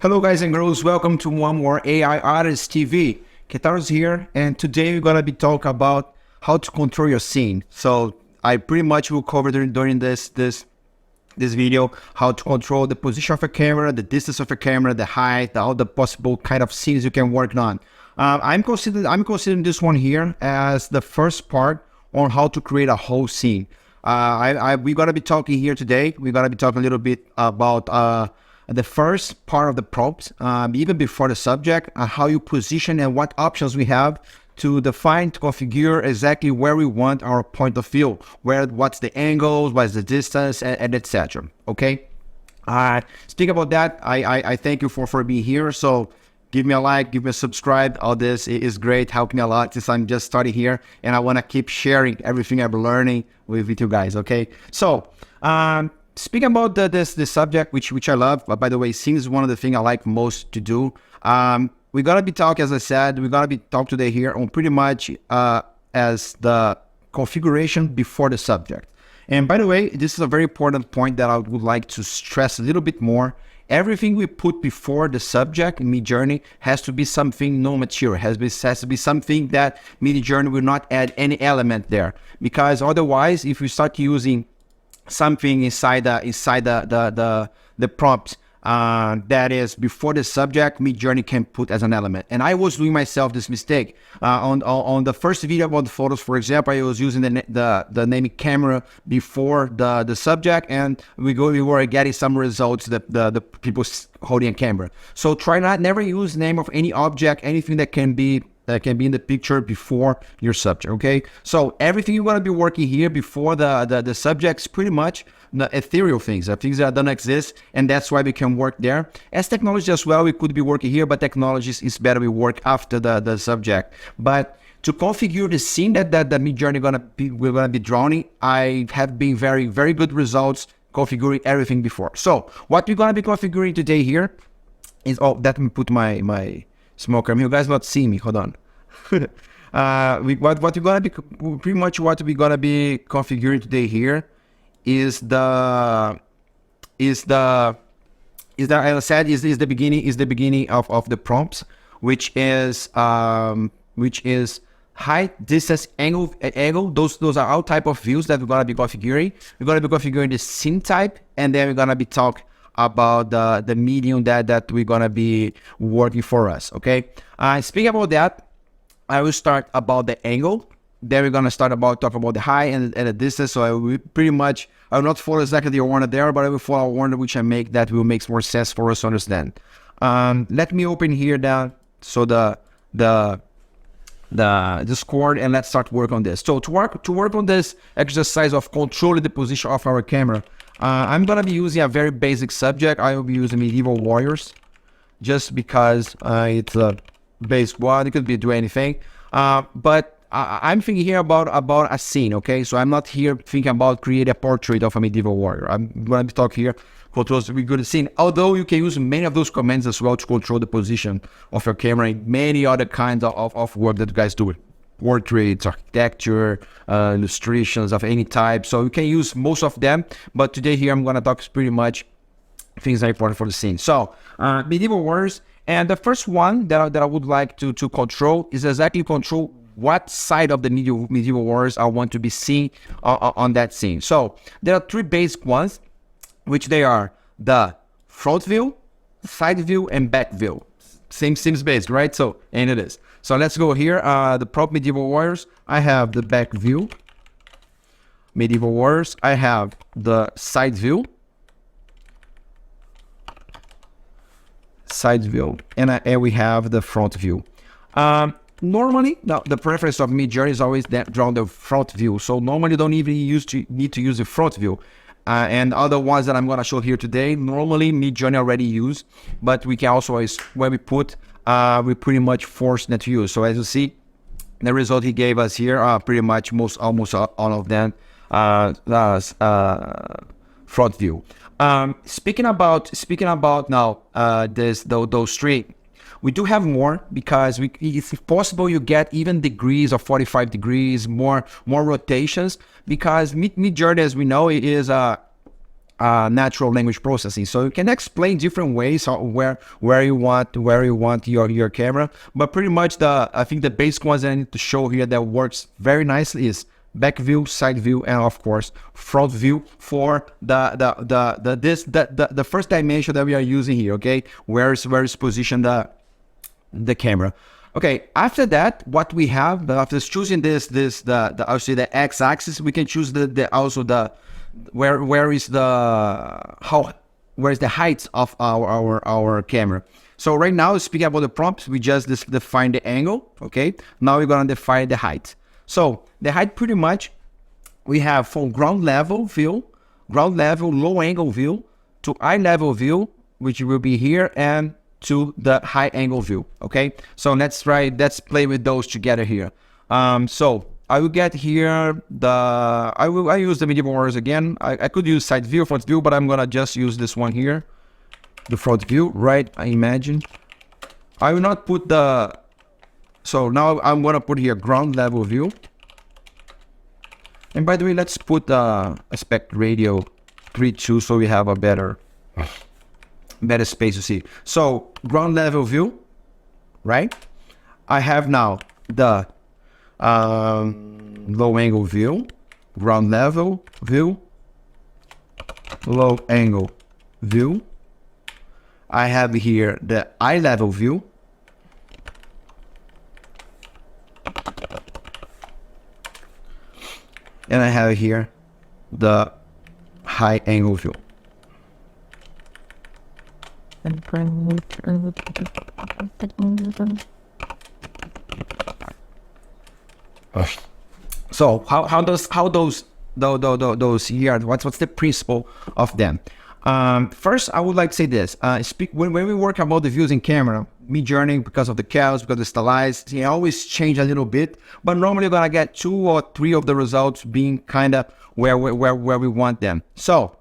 Hello guys and girls, welcome to one more AI Artist TV. Ketaro's here, and today we're gonna be talking about how to control your scene. So I pretty much will cover during this video how to control the position of a camera, the distance of a camera, the height, all the possible kind of scenes you can work on. I'm considering this one here as the first part on how to create a whole scene. We're gonna be talking here today. We're gonna be talking a little bit about the first part of the prompts, even before the subject, how you position and what options we have to define, to configure exactly where we want our point of view, what's the angles, what's the distance, and etc. Okay. Speak about that. I thank you for being here. So give me a like, give me a subscribe. All this is great, helping me a lot since I'm just starting here, and I want to keep sharing everything I'm learning with you guys. Okay. So speaking about this subject, which I love, but by the way, scenes is one of the things I like most to do. We're gonna be talking, as I said, we're gonna be talking today here on pretty much as the configuration before the subject. And by the way, this is a very important point that I would like to stress a little bit more. Everything we put before the subject in MidJourney has to be something non-material, has to be something that MidJourney will not add any element there, because otherwise, if we start using something inside the prompt that is before the subject, MidJourney can put as an element. And I was doing myself this mistake on the first video about the photos. For example, I was using the name camera before the subject, and we were getting some results that the people holding a camera. So try never use name of any object, anything that can be in the picture before your subject. Okay, so everything you're going to be working here before the subject's pretty much the ethereal things that don't exist, and that's why we can work there. As technology as well, we could be working here, but technology is better we work after the subject. But to configure the scene that MidJourney we're gonna be drawing, I have been very good results configuring everything before. So what we're gonna be configuring today here is, let me put my smoker. You guys not see me. Hold on. What we're gonna be pretty much what we're gonna be configuring today here is the as I said, is the beginning of the prompts, which is height, distance, angle. Those are all type of views that we're gonna be configuring. We're gonna be configuring the scene type, and then we're gonna be talk about the medium that we're gonna be working for us. Okay. Speaking about that, I will start about the angle. Then we're gonna talk about the height and the distance. So I will not follow exactly the order there, but I will follow a order which I make that will make more sense for us to understand. Let me open here so the Discord, and let's start work on this. So to work on this exercise of controlling the position of our camera, I'm gonna be using a very basic subject. I will be using Medieval Warriors, just because it's a base one. It could be do anything, but I'm thinking here about a scene. Okay, so I'm not here thinking about create a portrait of a medieval warrior. I'm gonna be talking here controls we good scene. Although you can use many of those commands as well to control the position of your camera and many other kinds of work that you guys do. Portraits, architecture, illustrations of any type. So you can use most of them, but today here I'm gonna talk pretty much things that are important for the scene. So medieval warriors, and the first one that I would like to control is exactly control what side of the medieval warriors I want to be seen on that scene. So there are three basic ones, which they are the front view, side view, and back view. Seems basic, right? So, and it is. So let's go here. The prop medieval warriors, I have the back view. Medieval warriors, I have the side view. And we have the front view. Normally, now the preference of MidJourney is always draw the front view. So normally you don't even need to use the front view. And other ones that I'm gonna show here today, normally MidJourney already use, but we can also, when we put, we pretty much force that to use. So as you see, the result he gave us here are pretty much almost all of them front view. Speaking about now those three. We do have more because if possible, you get even degrees of 45 degrees, more rotations, because MidJourney, as we know, is natural language processing. So you can explain different ways where you want your camera, but pretty much I think the basic ones that I need to show here that works very nicely is back view, side view, and of course front view for the first dimension that we are using here. Okay, where is positioned the camera. Okay, after that, what we have after choosing I'll say the x-axis, we can choose where is the height of our camera. So right now, speaking about the prompts, we just define the angle. Okay, now we're gonna define the height. So the height, pretty much, we have from ground level view, low angle view, to eye level view, which will be here, and to the high angle view. Okay, so let's play with those together here. So I will get here I use the medium orders again. I could use side view, front view, but I'm gonna just use this one here, the front view, right? I imagine I will not put so now I'm gonna put here ground level view. And by the way, let's put aspect ratio 3:2 so we have a better space to see. So ground level view, right? I have now the low angle view, ground level view, low angle view. I have here the eye level view. And I have here the high angle view. So how those here, what's the principle of them? First, I would like to say this. When we work about the views in camera, MidJourney, because of the cows, because of the stylized, they always change a little bit, but normally you're gonna get 2 or 3 of the results being kind of where we want them. So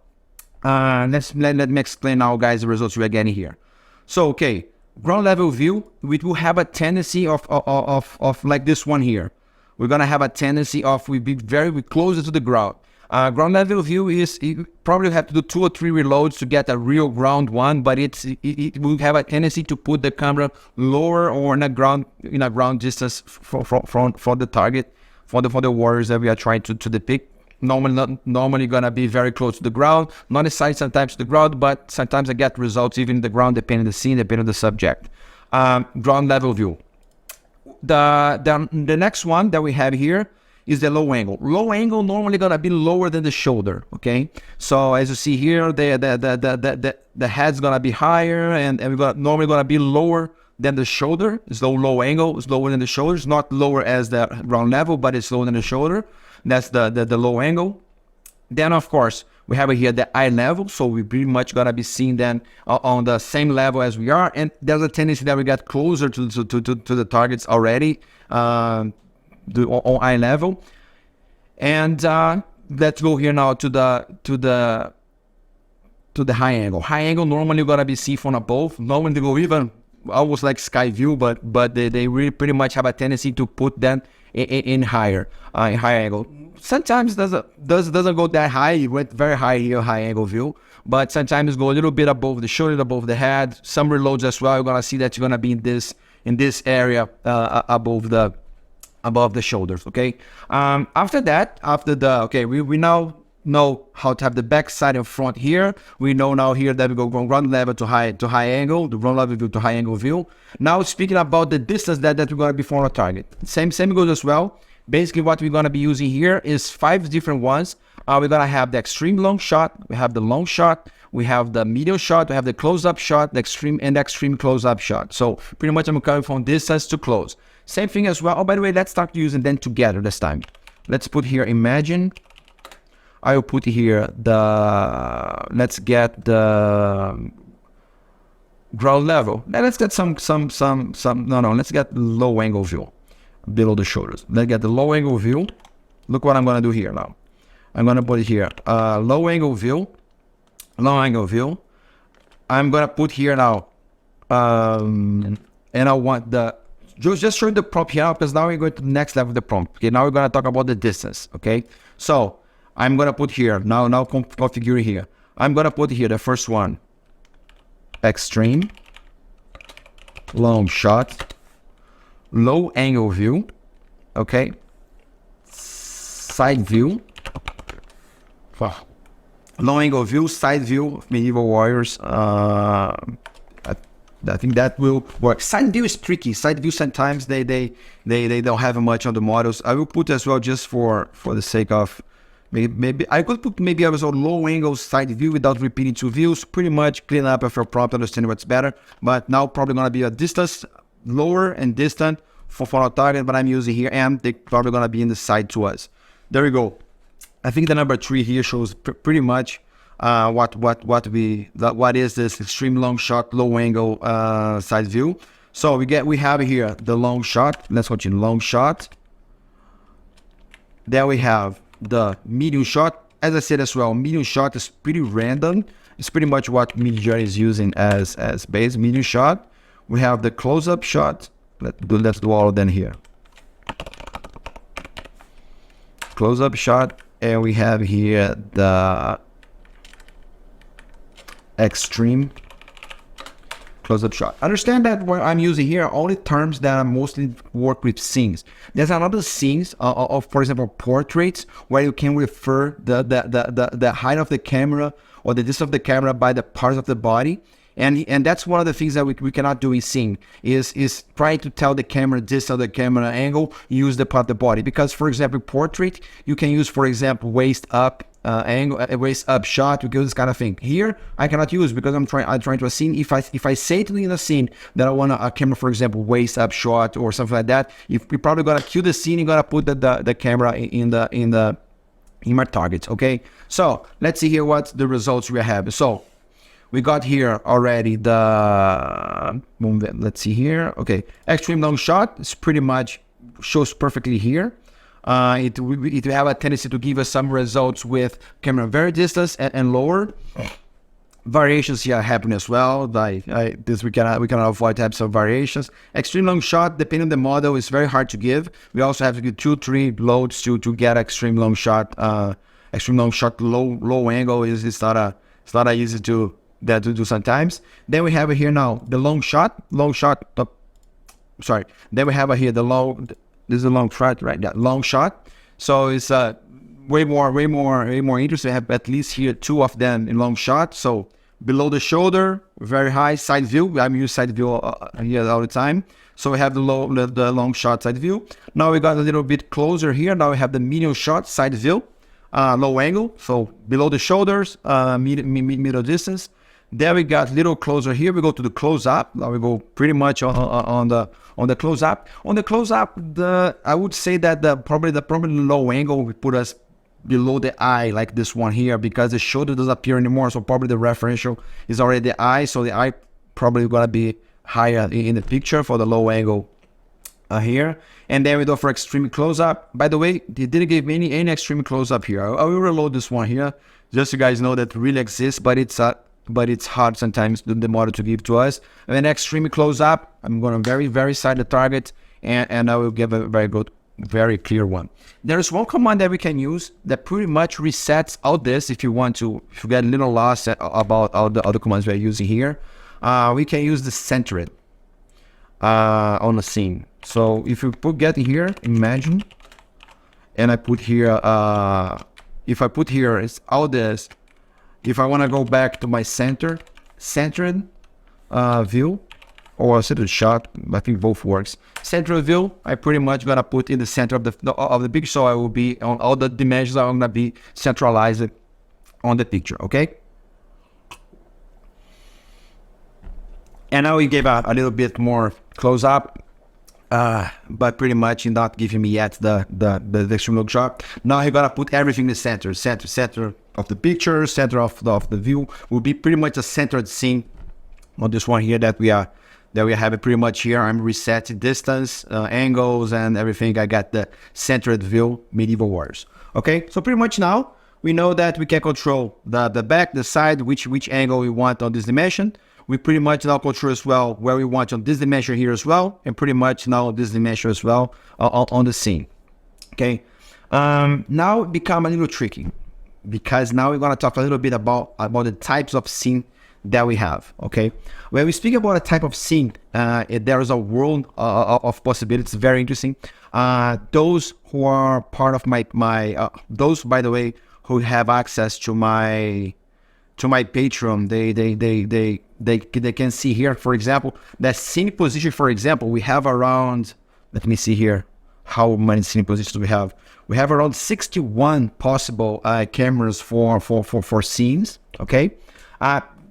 let me explain now, guys, the results we are getting here. So okay, ground level view, we will have a tendency of like this one here. We're gonna have a tendency of we be very closer to the ground. Ground level view is, you probably have to do 2 or 3 reloads to get a real ground one, but it will have a tendency to put the camera lower or in a ground distance for the target, for the warriors that we are trying to depict. Normally gonna be very close to the ground, not necessarily sometimes to the ground, but sometimes I get results even in the ground depending on the scene, depending on the subject. Ground level view. The next one that we have here is the low angle. Low angle normally gonna be lower than the shoulder. Okay, so as you see here, the head's gonna be higher, and we're normally gonna be lower than the shoulder. It's low angle. It's lower than the shoulder. It's not lower as the ground level, but it's lower than the shoulder. That's the low angle. Then of course we have here the eye level, so we pretty much gonna be seeing them on the same level as we are, and there's a tendency that we get closer to the targets already. On eye level. And let's go here now to the high angle. High angle normally you're gonna be see from above. Normally they go even almost like sky view, but they really pretty much have a tendency to put them in higher angle. Sometimes doesn't go that high. It went very high here, high angle view, but sometimes go a little bit above the shoulder, above the head. Some reloads as well. You're gonna see that you're gonna be in this area above the shoulders. Okay. After that, we now know how to have the back side and front here. We know now here that we go from ground level to high angle, the ground level view to high angle view. Now speaking about the distance that we're going to be for our target. Same goes as well. Basically what we're going to be using here is 5 different ones. We're going to have the extreme long shot, we have the long shot, we have the medium shot, we have the close-up shot, the extreme close-up shot. So pretty much I'm coming from distance to close. Same thing as well. Oh, by the way, let's start using them together this time. Let's put here imagine. I will put here let's get the ground level. Now let's get let's get low angle view below the shoulders. Let's get the low angle view. Look what I'm gonna do here now. I'm gonna put it here, low angle view. I'm gonna put here now, and I want just show the prompt here because now we're going to the next level of the prompt. Okay, now we're gonna talk about the distance. Okay, so I'm gonna put here now configure here. I'm gonna put here the first one, extreme, long shot, low angle view, okay, side view, low angle view, side view of medieval warriors. I think that will work. Side view is tricky. Side view sometimes they don't have much on the models. I will put as well just for the sake of maybe I could put maybe also low angle side view without repeating two views. Pretty much clean up if your prompt, understand what's better. But now probably gonna be a distance lower and distant for our target, but I'm using here, and they probably gonna be in the side to us. There we go. I think the number 3 here shows pretty much what is this extreme long shot, low angle side view. So we have here the long shot. Let's continue long shot. Then we have the medium shot. As I said as well, medium shot is pretty random. It's pretty much what MidJourney is using as base. Medium shot. We have the close-up shot. Let's do all of them here. Close-up shot, and we have here the extreme close-up shot. Understand that what I'm using here are only terms that I mostly work with scenes. There's another scenes of for example, portraits, where you can refer the height of the camera or the distance of the camera by the parts of the body. And that's one of the things that we cannot do in scene is trying to tell the camera distance of the camera angle, use the part of the body. Because for example, portrait, you can use, for example, waist up angle, waist up shot, you can use this kind of thing. Here, I cannot use because I'm trying to a scene. If I say to in a scene that I want a camera, for example, waist up shot or something like that, you're probably gonna cue the scene, you're gonna put the camera in my targets, okay? So let's see here what the results we have. So we got here already the, let's see here. Okay, extreme long shot is pretty much shows perfectly here. It will have a tendency to give us some results with camera very distance and lower. Variations here happen as well. Like this, we cannot avoid types of variations. Extreme long shot, depending on the model, is very hard to give. We also have to give 2-3 loads to get extreme long shot. Extreme long shot, low angle is not easy to do sometimes. Then we have here now the long shot. Sorry. Then we have here the long. This is a long shot, right? Yeah, long shot. So it's way more interesting. We have at least here 2 of them in long shot. So below the shoulder, very high side view. I'm using side view here all the time. So we have the long shot side view. Now we got a little bit closer here. Now we have the medium shot side view, low angle. So below the shoulders, middle distance. Then we got little closer here. We go to the close up. Now we go pretty much on the close up. On the close up, I would say that probably the low angle will put us below the eye, like this one here, because the shoulder doesn't appear anymore. So probably the referential is already the eye. So the eye probably gonna be higher in the picture for the low angle here. And then we go for extreme close up. By the way, they didn't give me any extreme close up here. I will reload this one here, just so you guys know that it really exists, but it's hard sometimes the model to give to us. And then extreme close up, I'm going to very side the target, and I will give a very clear one. There's one command that we can use that pretty much resets all this. If you get a little lost about all the other commands we're using here, we can use the centered on the scene. So if you get here, imagine, and I put here, if I put here, it's all this. If I want to go back to my centered view or centered shot, I think both works. Central view, I pretty much gonna put in the center of the picture, so I will be on all the dimensions are gonna be centralized on the picture. Okay. And now we gave a little bit more close up, but pretty much not giving me yet the extreme long shot. Now you're gonna put everything in the center of the picture, center of the view will be pretty much a centered scene on this one here that we have it pretty much here. I'm resetting distance, angles, and everything. I got the centered view, medieval warriors. Okay, so pretty much now we know that we can control the back, the side, which angle we want on this dimension. We pretty much now control as well where we want on this dimension here as well, and pretty much now this dimension as well on the scene. Okay, now it become a little tricky. because now we're gonna talk a little bit about the types of scene that we have. Okay, when we speak about a type of scene, there is a world of possibilities. Very interesting. Those who are part of my those, by the way, who have access to my Patreon, they can see here, for example, that scene position. For example, we have around, let me see here how many scene positions we have. We have around 61 possible cameras for scenes. Okay,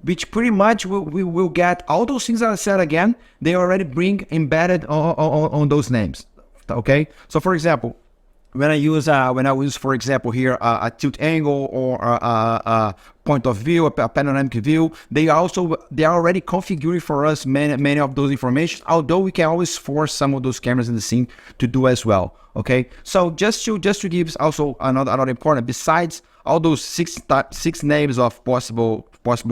which pretty much we will get all those things that I said again. They already bring embedded on those names. Okay, so for example, when I use for example here a tilt angle or a point of view, a panoramic view, they are already configuring for us many of those information. Although we can always force some of those cameras in the scene to do as well. Okay, so just to give also another important, besides all those six names of possible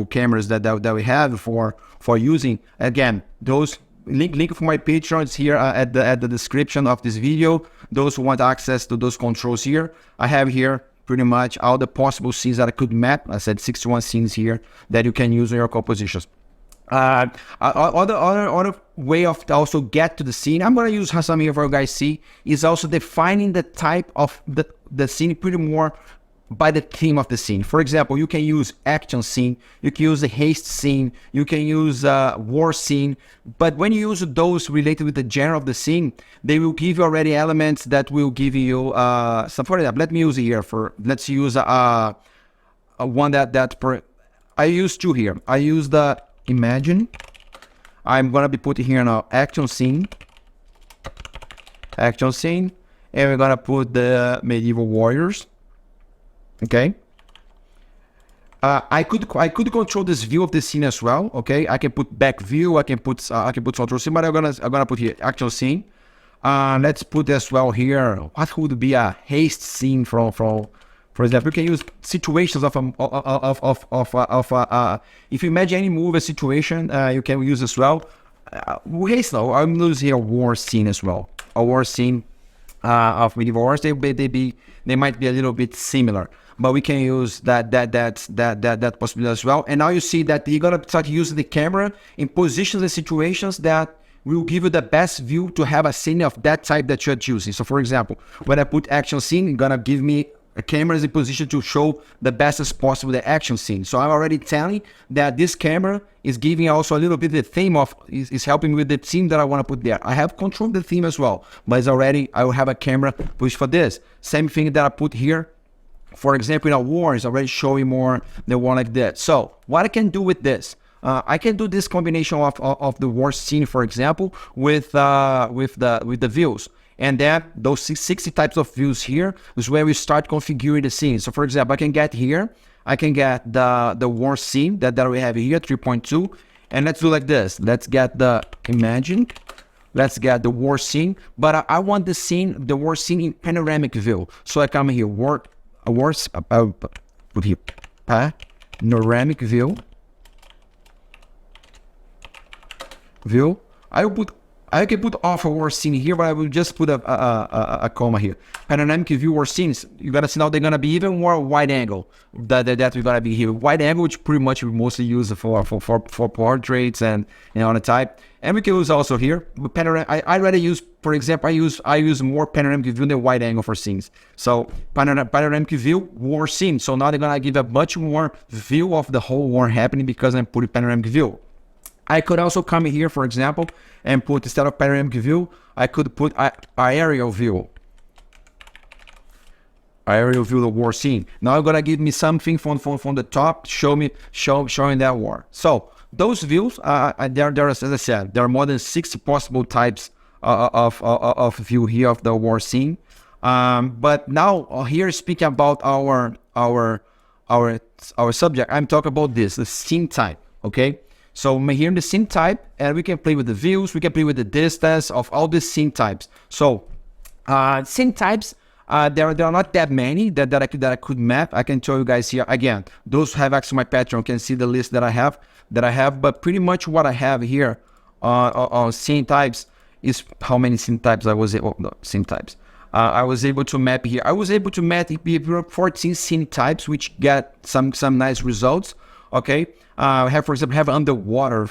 cameras that we have for using. Again, those link for my Patreon is here at the description of this video. Those who want access to those controls here, I have here pretty much all the possible scenes that I could map. I said 61 scenes here that you can use in your compositions. Other way of also get to the scene, I'm gonna use some here for you guys see, is also defining the type of the scene pretty more by the theme of the scene. For example, you can use action scene, you can use a haste scene, you can use war scene, but when you use those related with the genre of the scene, they will give you already elements that will give you some. For example, let me use it here let's use a one that I use two here. I use the imagine. I'm gonna be putting here an action scene, and we're gonna put the medieval warriors. Okay, I could control this view of the scene as well. Okay, I can put back view, I can put control scene, but I'm gonna put here action scene. Let's put as well here what would be a haste scene from for example. You can use situations of if you imagine any movie situation, you can use as well. Haste now, I'm using here a war scene as well. A war scene of medieval wars. They might be a little bit similar, but we can use that possibility as well. And now you see that you're gonna start using the camera in positions and situations that will give you the best view to have a scene of that type that you're choosing. So for example, when I put action scene, it's gonna give me a camera is in position to show the best as possible the action scene. So I'm already telling that this camera is giving also a little bit the theme of, is helping with the theme that I want to put there. I have controlled the theme as well, but it's already, I will have a camera push for this. Same thing that I put here. For example, in a war is already showing more the one like that. So what I can do with this, I can do this combination of the war scene, for example, with the views. And then those 60 types of views here is where we start configuring the scene. So for example, I can get here, I can get the war scene that we have here, 3.2. And let's do like this. Let's get the imagine. Let's get the war scene. But I want the war scene in panoramic view. So I come here, put here, panoramic view. I can put off a war scene here, but I will just put a comma here. Panoramic view war scenes, you gotta see now they're gonna be even more wide angle that we're gonna be here. Wide angle, which pretty much we mostly use for portraits and on a type. And we can use also here. I rather use, for example, I use more panoramic view than wide angle for scenes. So panoramic view war scene. So now they're gonna give a much more view of the whole war happening because I'm putting panoramic view. I could also come here, for example, and put, instead of panoramic view, I could put aerial view. Aerial view, the war scene. Now it's gonna give me something from the top, showing that war. So those views, there, as I said, there are more than 60 possible types of view here of the war scene. But now here speaking about our subject, I'm talking about this, the scene type. Okay. So here in the scene type, and we can play with the views, we can play with the distance of all the scene types. So scene types, there are not that many that I could map. I can show you guys here again. Those who have access to my Patreon can see the list that I have. But pretty much what I have here on scene types is how many scene types I was. Scene types. I was able to map here. I was able to map 14 scene types, which get some nice results. Okay, we have, for example, underwater.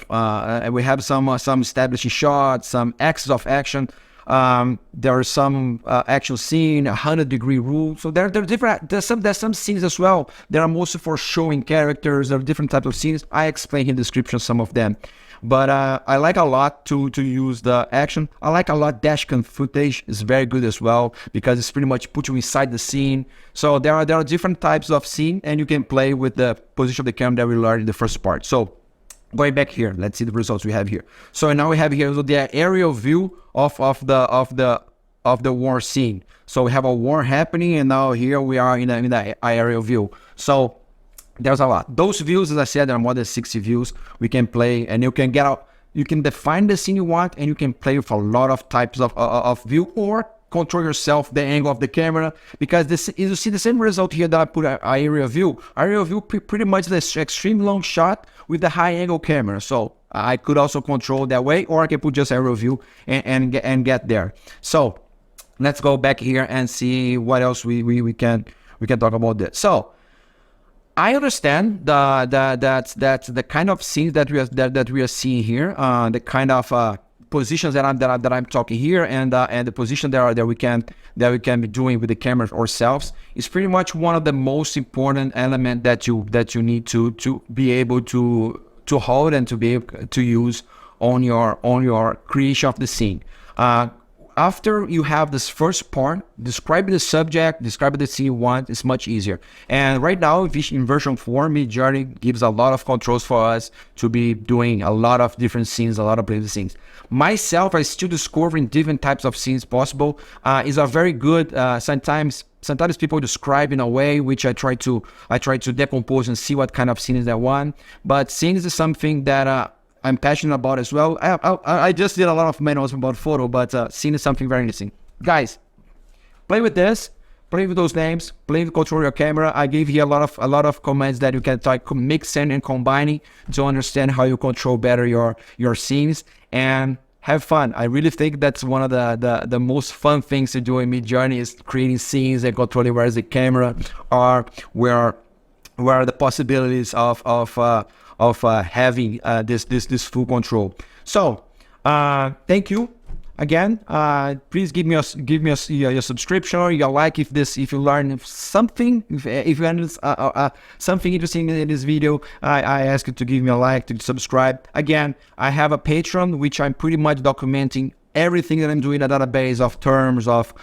We have some establishing shots, some axis of action. There are some action scene, 100-degree rule. So there are different. There's some scenes as well. There are mostly for showing characters. There are different types of scenes. I explain in the description some of them. But I like a lot to use the action. I like a lot dashcam footage. It's very good as well because it's pretty much put you inside the scene. So there are different types of scene, and you can play with the position of the camera that we learned in the first part. So going back here, let's see the results we have here. So now we have here the aerial view of the war scene. So we have a war happening, and now here we are in the aerial view. So there's a lot. Those views, as I said, there are more than 60 views. We can play, and you can get out. You can define the scene you want, and you can play with a lot of types of view, or control yourself the angle of the camera, because this you see the same result here that I put aerial view. Aerial view pretty much the extreme long shot with the high angle camera. So I could also control that way, or I can put just aerial view and get there. So let's go back here and see what else we can talk about this. So I understand that's the kind of scenes that we are seeing here, the kind of positions that I'm talking here, and the position that we can be doing with the camera ourselves is pretty much one of the most important element that you need to be able to hold and to be able to use on your creation of the scene. After you have this first part, describing the subject, describing the scene you want, is much easier. And right now, in version 4, MidJourney gives a lot of controls for us to be doing a lot of different scenes, a lot of different scenes. Myself, I still discovering different types of scenes possible. Is a very good, sometimes people describe in a way which I try to decompose and see what kind of scenes I want. But scenes is something that I'm passionate about as well. I just did a lot of manuals about photo, but scene is something very interesting. Guys, play with this, play with those names, play with control your camera. I gave you a lot of commands that you can try mixing and combining to understand how you control better your scenes and have fun. I really think that's one of the most fun things to do in MidJourney is creating scenes and controlling where the camera are, where are the possibilities of having this full control. So thank you again. Please give me your subscription, your like if you learn something, if you learn something interesting in this video. I ask you to give me a like, to subscribe. Again, I have a Patreon which I'm pretty much documenting everything that I'm doing, a database of terms, of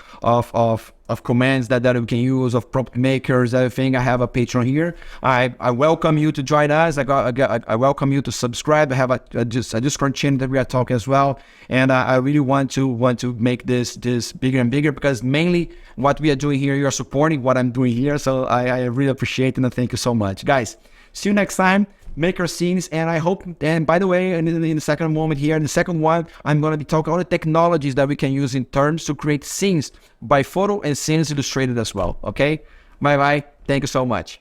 commands that we can use, of prompt makers, everything. I have a Patreon here. I welcome you to join us. I welcome you to subscribe. I have a Discord channel that we are talking as well. And I really want to make this bigger and bigger, because mainly what we are doing here, you are supporting what I'm doing here. So I really appreciate it, and thank you so much. Guys, see you next time. Make your scenes, and I hope, and by the way, in the second moment here, in the second one, I'm going to be talking about the technologies that we can use in terms to create scenes by photo and scenes illustrated as well. Okay, bye bye, thank you so much.